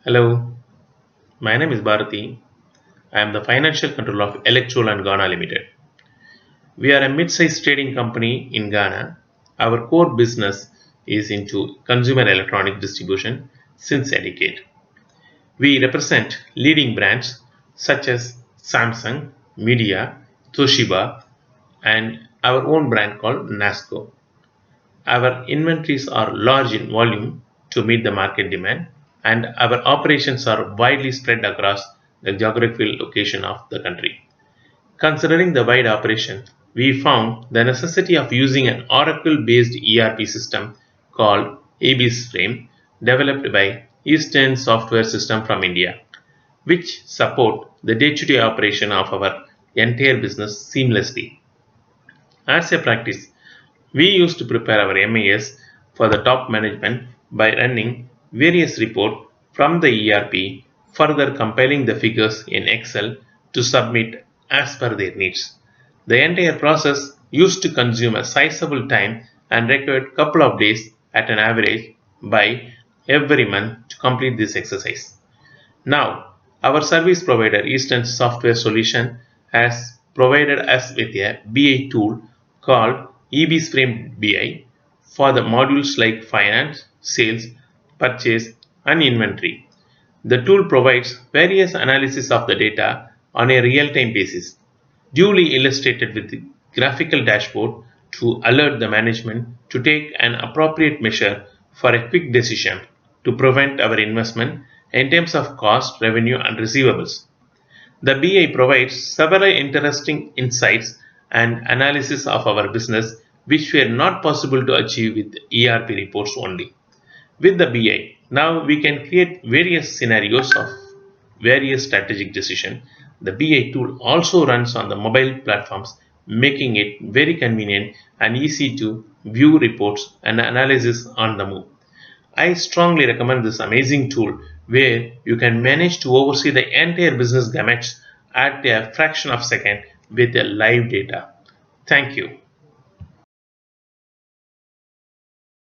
Hello, my name is Bharathi. I am the financial controller of Electroland Ghana Ltd. We are a mid-sized trading company in Ghana. Our core business is into consumer electronic distribution since a decade. We represent leading brands such as Samsung, Media, Toshiba, and our own brand called NASCO. Our inventories are large in volume to meet the market demand, and our operations are widely spread across the geographical location of the country. Considering the wide operation, we found the necessity of using an Oracle-based ERP system called ebizframe, developed by Eastern Software System from India, which support the day-to-day operation of our entire business seamlessly. As a practice, we used to prepare our MAS for the top management by running various reports from the ERP, further compiling the figures in Excel to submit as per their needs. The entire process used to consume a sizable time and required couple of days at an average by every month to complete this exercise. Now, our service provider Eastern Software Solution has provided us with a BI tool called ebizframeBI for the modules like finance, sales, purchase, and inventory. The tool provides various analysis of the data on a real-time basis, duly illustrated with the graphical dashboard to alert the management to take an appropriate measure for a quick decision to prevent our investment in terms of cost, revenue, and receivables. The BI provides several interesting insights and analysis of our business which were not possible to achieve with ERP reports only. With the BI, now we can create various scenarios of various strategic decisions. The BI tool also runs on the mobile platforms, making it very convenient and easy to view reports and analysis on the move. I strongly recommend this amazing tool where you can manage to oversee the entire business gamut at a fraction of a second with the live data. Thank you.